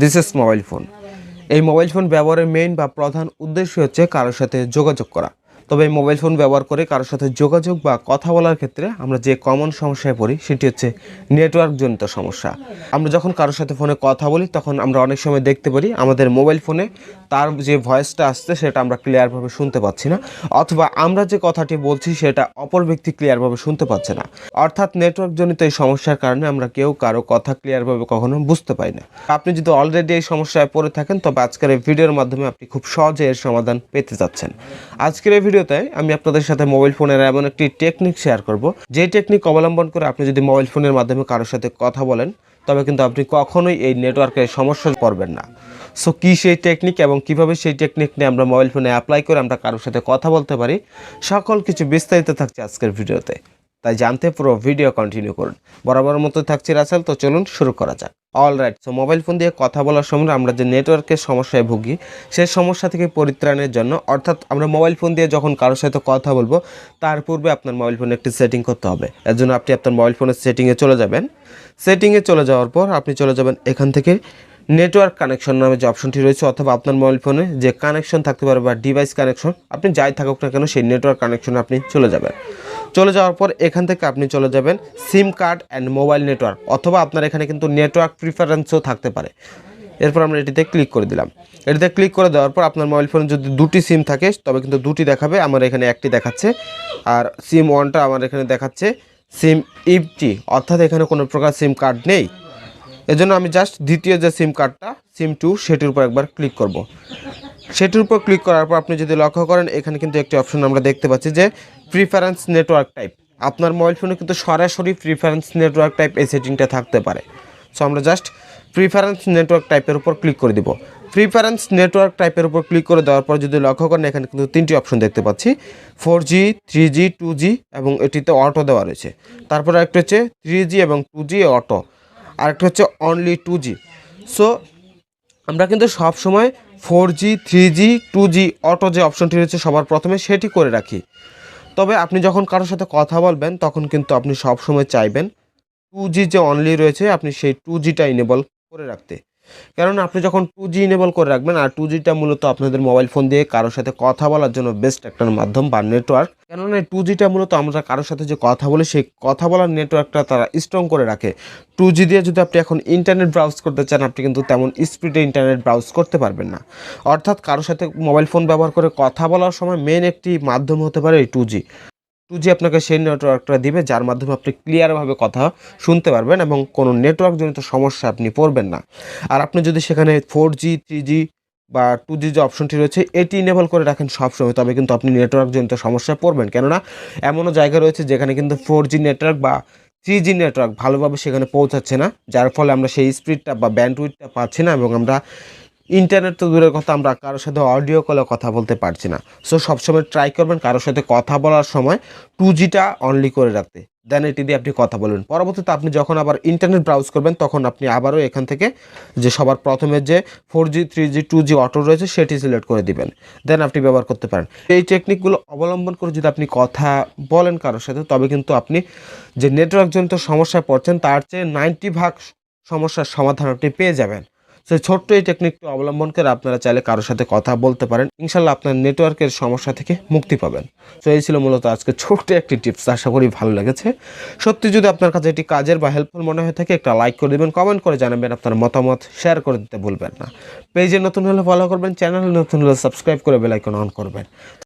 This is mobile phone. এই mobile phone ব্যবহারের main বা প্রধান উদ্দেশ্য হচ্ছে কারোর সাথে যোগাযোগ করা। তবে এই মোবাইল ফোন ব্যবহার করে কারোর সাথে যোগাযোগ বা কথা বলার ক্ষেত্রে আমরা যে কমন সমস্যায় পড়ি সেটি হচ্ছে নেটওয়ার্কজনিত সমস্যা। আমরা যখন কারোর সাথে ফোনে কথা বলি তখন আমরা অনেক সময় দেখতে পারি আমাদের মোবাইল ফোনে তার যে ভয়েসটা আসছে সেটা আমরা ক্লিয়ারভাবে শুনতে পাচ্ছি না, অথবা আমরা যে কথাটি বলছি সেটা অপর ব্যক্তি ক্লিয়ারভাবে শুনতে পাচ্ছে না। অর্থাৎ নেটওয়ার্কজনিত এই সমস্যার কারণে আমরা কেউ কারো কথা ক্লিয়ারভাবে কখনো বুঝতে পারি না। আপনি যদি অলরেডি এই সমস্যায় পড়ে থাকেন তবে আজকের এই ভিডিওর মাধ্যমে আপনি খুব সহজে এর সমাধান পেতে যাচ্ছেন। আজকের এই ভিডিওতে আমি আপনাদের সাথে মোবাইল ফোনের এমন একটি টেকনিক শেয়ার করব, যে টেকনিক অবলম্বন করে আপনি যদি মোবাইল ফোনের মাধ্যমে কারোর সাথে কথা বলেন তবে কিন্তু আপনি কখনোই এই নেটওয়ার্কের সমস্যায় পড়বেন না। সো কী সেই টেকনিক এবং কিভাবে সেই টেকনিক নিয়ে আমরা মোবাইল ফোনে অ্যাপ্লাই করে আমরা কারোর সাথে কথা বলতে পারি, সকল কিছু বিস্তারিত থাকছে আজকের ভিডিওতে। তাই জানতে পুরো ভিডিও কন্টিনিউ করুন। বরাবর মতো থাকছি রাসেল, তো চলুন শুরু করা যাক। অলরাইট, সো মোবাইল ফোন দিয়ে কথা বলার সময় আমরা যে নেটওয়ার্কের সমস্যায় ভুগি সেই সমস্যা থেকে পরিত্রাণের জন্য, অর্থাৎ আমরা মোবাইল ফোন দিয়ে যখন কারোর সাথে কথা বলবো তার পূর্বে আপনার মোবাইল ফোনে একটি সেটিং করতে হবে। এর জন্য আপনি আপনার মোবাইল ফোনের সেটিংয়ে চলে যাবেন। সেটিংয়ে চলে যাওয়ার পর আপনি চলে যাবেন এখান থেকে নেটওয়ার্ক কানেকশন নামে যে অপশনটি রয়েছে, অথবা আপনার মোবাইল ফোনে যে কানেকশন থাকতে পারে বা ডিভাইস কানেকশন, আপনি যাই থাকুক না কেন সেই নেটওয়ার্ক কানেকশনে আপনি চলে যাবেন। চলে যাওয়ার পর এখান থেকে আপনি চলে যাবেন সিম কার্ড অ্যান্ড মোবাইল নেটওয়ার্ক, অথবা আপনার এখানে কিন্তু নেটওয়ার্ক প্রিফারেন্সও থাকতে পারে। এরপর আমরা এটিতে ক্লিক করে দিলাম। এটিতে ক্লিক করে দেওয়ার পর আপনার মোবাইল ফোনে যদি দুটি সিম থাকে তবে কিন্তু দুটি দেখাবে। আমার এখানে একটি দেখাচ্ছে, আর সিম ওয়ানটা আমার এখানে দেখাচ্ছে সিম ইপটি, অর্থাৎ এখানে কোনো প্রকার সিম কার্ড নেই। এজন্য আমি জাস্ট দ্বিতীয় যে সিম কার্ডটা সিম 2 সেটির উপর একবার ক্লিক করব। সেটির উপর ক্লিক করার পর আপনি যদি লক্ষ্য করেন এখানে কিন্তু একটি অপশন আমরা দেখতে পাচ্ছি যে প্রিফারেন্স নেটওয়ার্ক টাইপ। আপনার মোবাইল ফোনে কিন্তু সরাসরি প্রিফারেন্স নেটওয়ার্ক টাইপ এই সেটিংটা থাকতে পারে। সো আমরা জাস্ট প্রিফারেন্স নেটওয়ার্ক টাইপের উপর ক্লিক করে দিব। প্রিফারেন্স নেটওয়ার্ক টাইপের উপর ক্লিক করে দেওয়ার পর যদি লক্ষ্য করেন এখানে কিন্তু তিনটি অপশন দেখতে পাচ্ছি, 4G, 3G, 2G এবং এটিতে অটো দেওয়া রয়েছে। তারপর একটা হচ্ছে 3G এবং 2G অটো, আরেকটা হচ্ছে অনলি 2G। সো আমরা কিন্তু সব সময় 4G, 3G, 2G অটো যে অপশনটি রয়েছে সবার প্রথমে সেটি করে রাখি। তবে আপনি যখন কারোর সাথে কথা বলবেন তখন কিন্তু আপনি সব সময় চাইবেন 2G যে অনলি রয়েছে আপনি সেই 2Gটা ইনেবল করে রাখতে। কারণ আপনি যখন 2G ইনেবল করে রাখবেন, আর 2Gটা মূলত আপনাদের মোবাইল ফোন দিয়ে কারোর সাথে কথা বলার জন্য বেস্ট একটা মাধ্যম বা নেটওয়ার্ক। কেননা এই 2Gটা মূলত আমরা কারোর সাথে যে কথা বলি সেই কথা বলার নেটওয়ার্কটা তারা স্ট্রং করে রাখে। 2G দিয়ে যদি আপনি এখন ইন্টারনেট ব্রাউজ করতে চান আপনি কিন্তু তেমন স্পিডে ইন্টারনেট ব্রাউজ করতে পারবেন না। অর্থাৎ কারোর সাথে মোবাইল ফোন ব্যবহার করে কথা বলার সময় মেন একটি মাধ্যম হতে পারে এই 2G। 2G আপনাকে সেই নেটওয়ার্কটা দিবে যার মাধ্যমে আপনি ক্লিয়ারভাবে কথা শুনতে পারবেন এবং কোনো নেটওয়ার্কজনিত সমস্যা আপনি পড়বেন না। আর আপনি যদি সেখানে 4G, 3G বা 2G যে অপশনটি রয়েছে এটি ইনেবল করে রাখেন সবসময়, তবে কিন্তু আপনি নেটওয়ার্কজনিত সমস্যায় পড়বেন। কেননা এমনও জায়গা রয়েছে যেখানে কিন্তু 4G নেটওয়ার্ক বা 3G নেটওয়ার্ক ভালোভাবে সেখানে পৌঁছাচ্ছে না, যার ফলে আমরা সেই স্পিডটা বা ব্যান্ডউইথটা পাচ্ছি না এবং আমরা ইন্টারনেট তো দূরের কথা আমরা কারোর সাথে অডিও কলে কথা বলতে পারছি না। সো সবসময় ট্রাই করবেন কারোর সাথে কথা বলার সময় 2Gটা অনলি করে রাখতে, দেন এটি দিয়ে আপনি কথা বলবেন। পরবর্তীতে আপনি যখন আবার ইন্টারনেট ব্রাউজ করবেন তখন আপনি আবারও এখান থেকে যে সবার প্রথমে যে 4G, 3G, 2G অটো রয়েছে সেটি সিলেক্ট করে দিবেন, দেন আপনি ব্যবহার করতে পারেন। এই টেকনিকগুলো অবলম্বন করে যদি আপনি কথা বলেন কারোর সাথে তবে কিন্তু আপনি যে নেটওয়ার্কজনিত সমস্যায় পড়ছেন তার চেয়ে 90% সমস্যার সমাধান আপনি পেয়ে যাবেন। সো ছোট্ট এই টেকনিকটি অবলম্বন করে আপনারা চাইলে কারোর সাথে কথা বলতে পারেন, ইনশাল্লাহ আপনার নেটওয়ার্কের সমস্যা থেকে মুক্তি পাবেন। সো এই ছিল মূলত আজকে ছোট্ট একটি টিপস, আশা করি ভালো লেগেছে। সত্যি যদি আপনার কাছে এটি কাজের বা হেল্পফুল মনে হয়ে থাকে একটা লাইক করে দেবেন, কমেন্ট করে জানাবেন আপনার মতামত, শেয়ার করে দিতে ভুলবেন না। পেজে নতুন হলে ফলো করবেন, চ্যানেলে নতুন হলে সাবস্ক্রাইব করে বেল আইকন অন করবেন।